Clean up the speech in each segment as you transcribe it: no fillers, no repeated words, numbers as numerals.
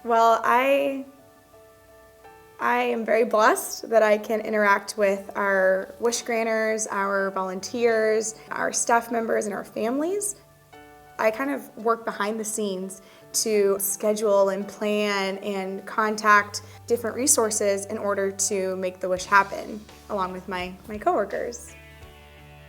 Well, I am very blessed that I can interact with our wish granters, our volunteers, our staff members, and our families. I kind of work behind the scenes to schedule and plan and contact different resources in order to make the wish happen, along with my coworkers.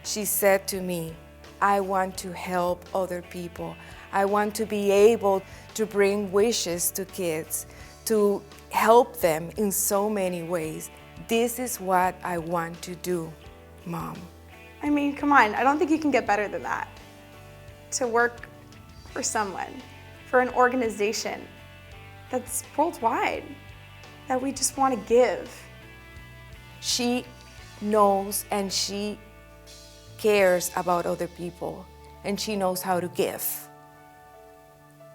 She said to me, I want to help other people. I want to be able to bring wishes to kids, to help them in so many ways. This is what I want to do, Mom. I mean, come on, I don't think you can get better than that. To work for someone, for an organization that's worldwide, that we just want to give. She knows and she cares about other people, and she knows how to give.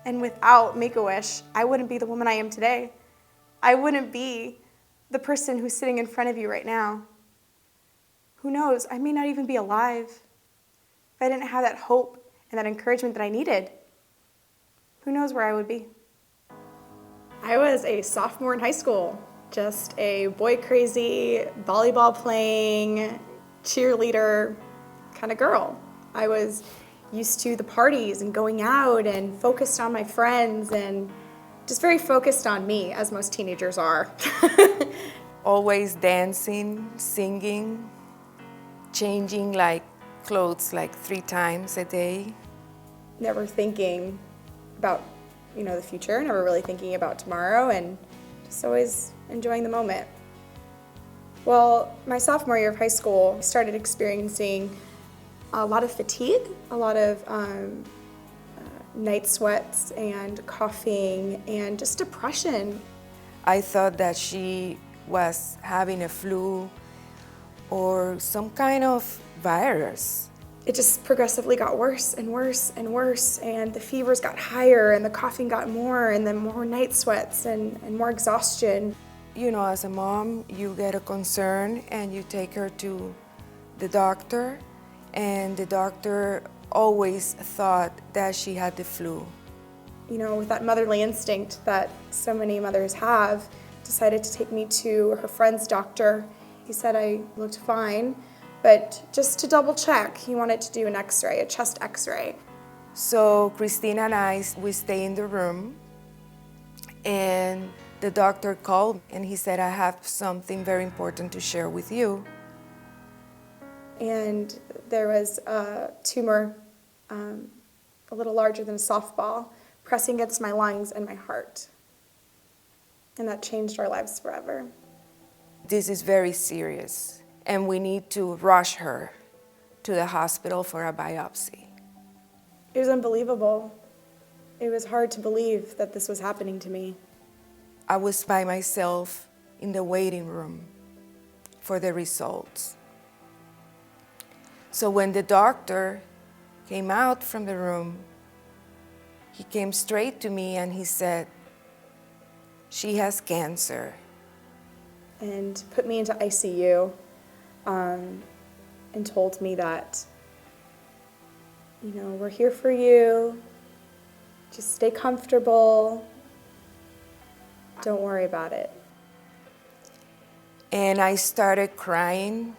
And without Make-A-Wish, I wouldn't be the woman I am today. I wouldn't be the person who's sitting in front of you right now. Who knows, I may not even be alive if I didn't have that hope and that encouragement that I needed. Who knows where I would be? I was a sophomore in high school, just a boy-crazy, volleyball-playing, cheerleader kind of girl. I was used to the parties and going out and focused on my friends and just very focused on me, as most teenagers are. Always dancing, singing, changing clothes 3 times a day. Never thinking about, the future, never really thinking about tomorrow, and just always enjoying the moment. Well, my sophomore year of high school, I started experiencing a lot of fatigue, a lot of night sweats and coughing and just depression. I thought that she was having a flu or some kind of virus. It just progressively got worse and worse and worse, and the fevers got higher and the coughing got more, and then more night sweats and more exhaustion. As a mom, you get a concern and you take her to the doctor, and the doctor always thought that she had the flu. With that motherly instinct that so many mothers have, decided to take me to her friend's doctor. He said I looked fine, but just to double check, he wanted to do an x-ray, a chest x-ray. So Christina and I, we stay in the room, and the doctor called and he said, I have something very important to share with you. And there was a tumor, a little larger than a softball, pressing against my lungs and my heart. And that changed our lives forever. This is very serious, and we need to rush her to the hospital for a biopsy. It was unbelievable. It was hard to believe that this was happening to me. I was by myself in the waiting room for the results. So when the doctor came out from the room, he came straight to me and he said, she has cancer. And put me into ICU and told me that, we're here for you. Just stay comfortable. Don't worry about it. And I started crying.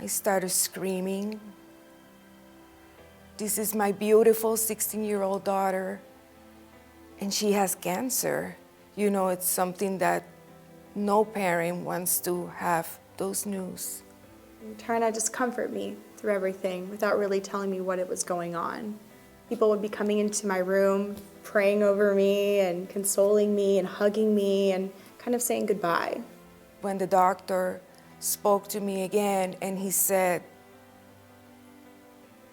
I started screaming. This is my beautiful 16-year-old daughter, and she has cancer. It's something that no parent wants to have those news. Trying to just comfort me through everything without really telling me what it was going on. People would be coming into my room, praying over me and consoling me and hugging me and kind of saying goodbye. When the doctor spoke to me again and he said,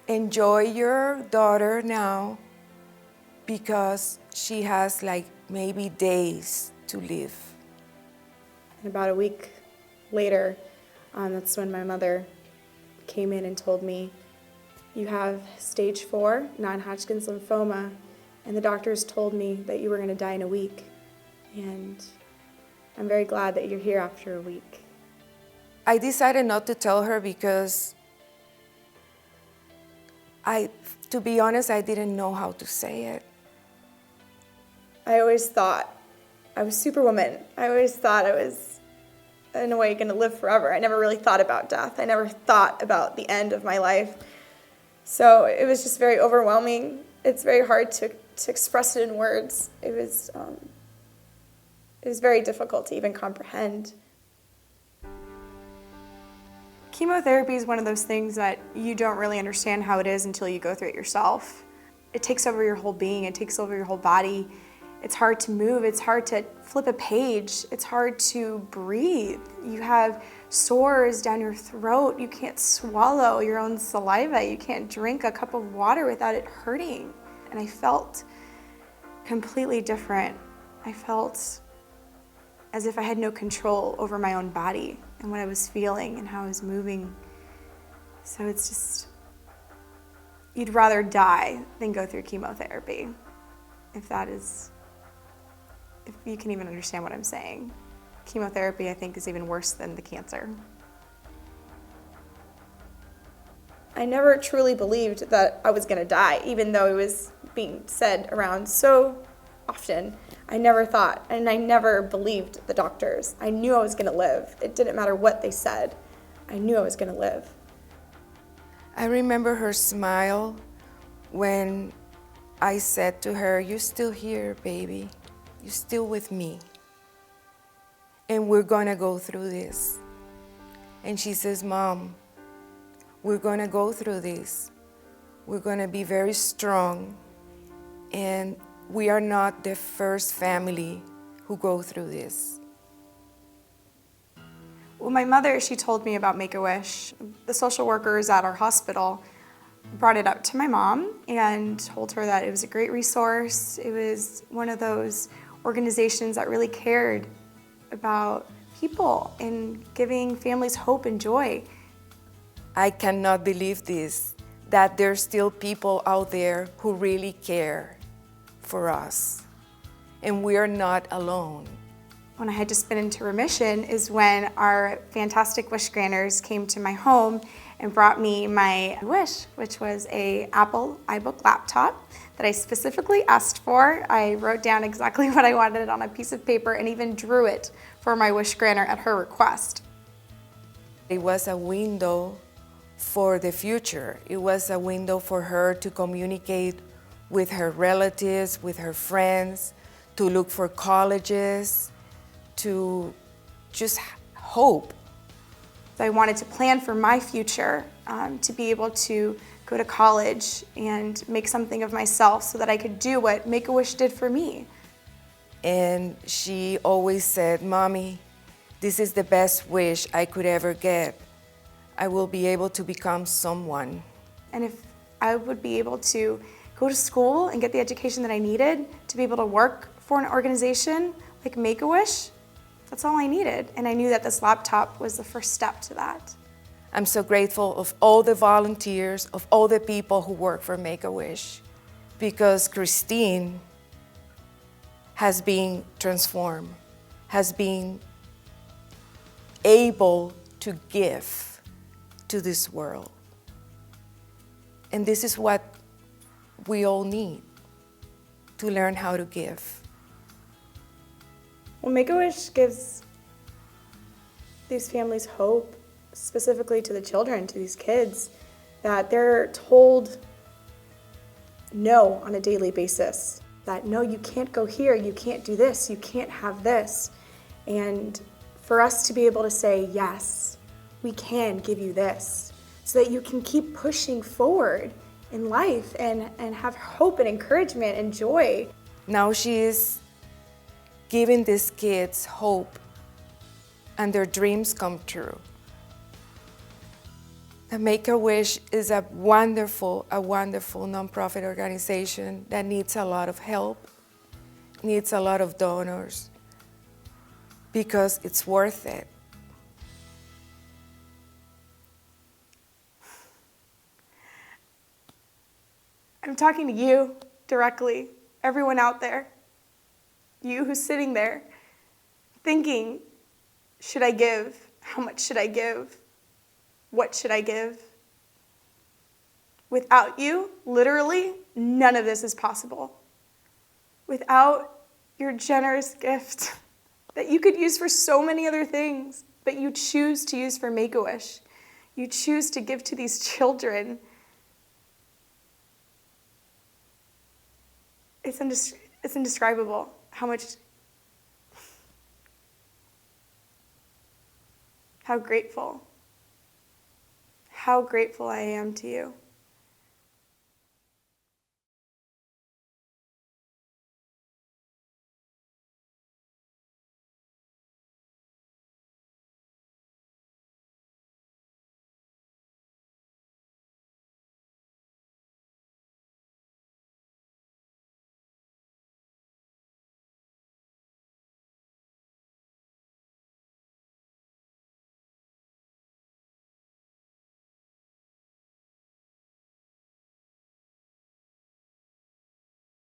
enjoy your daughter now because she has maybe days to live. And about a week later, that's when my mother came in and told me, you have stage 4 non-Hodgkin's lymphoma, and the doctors told me that you were going to die in a week. And I'm very glad that you're here after a week. I decided not to tell her because to be honest, I didn't know how to say it. I always thought I was Superwoman. I always thought I was, in a way, going to live forever. I never really thought about death. I never thought about the end of my life. So it was just very overwhelming. It's very hard to express it in words. It was very difficult to even comprehend. Chemotherapy is one of those things that you don't really understand how it is until you go through it yourself. It takes over your whole being. It takes over your whole body. It's hard to move. It's hard to flip a page. It's hard to breathe. You have sores down your throat. You can't swallow your own saliva. You can't drink a cup of water without it hurting. And I felt completely different. I felt as if I had no control over my own body and what I was feeling and how I was moving. So it's just, you'd rather die than go through chemotherapy, if you can even understand what I'm saying. Chemotherapy, I think, is even worse than the cancer. I never truly believed that I was going to die, even though it was being said around so often. I never thought, and I never believed the doctors. I knew I was going to live. It didn't matter what they said. I knew I was going to live. I remember her smile when I said to her, "You're still here, baby. You're still with me. And we're going to go through this." And she says, "Mom, we're going to go through this. We're going to be very strong. And we are not the first family who go through this." Well, my mother, she told me about Make-A-Wish. The social workers at our hospital brought it up to my mom and told her that it was a great resource. It was one of those organizations that really cared about people and giving families hope and joy. I cannot believe this, that there's still people out there who really care for us, and we are not alone. When I had just been into remission is when our fantastic wish granters came to my home and brought me my wish, which was a Apple iBook laptop that I specifically asked for. I wrote down exactly what I wanted on a piece of paper and even drew it for my wish granter at her request. It was a window for the future. It was a window for her to communicate with her relatives, with her friends, to look for colleges, to just hope. I wanted to plan for my future, to be able to go to college and make something of myself so that I could do what Make-A-Wish did for me. And she always said, "Mommy, this is the best wish I could ever get. I will be able to become someone." And if I would be able to go to school and get the education that I needed to be able to work for an organization like Make-A-Wish, that's all I needed. And I knew that this laptop was the first step to that. I'm so grateful of all the volunteers, of all the people who work for Make-A-Wish, because Christine has been transformed, has been able to give to this world. And this is what we all need, to learn how to give. Well, Make-A-Wish gives these families hope, specifically to the children, to these kids, that they're told no on a daily basis. That no, you can't go here, you can't do this, you can't have this. And for us to be able to say, yes, we can give you this, so that you can keep pushing forward in life and have hope and encouragement and joy. Now she is giving these kids hope and their dreams come true. The Make-A-Wish is a wonderful nonprofit organization that needs a lot of help, needs a lot of donors, because it's worth it. I'm talking to you directly, everyone out there, you who's sitting there thinking, should I give? How much should I give? What should I give? Without you, literally, none of this is possible. Without your generous gift that you could use for so many other things, but you choose to use for Make-A-Wish. You choose to give to these children. It's indescribable how grateful I am to you.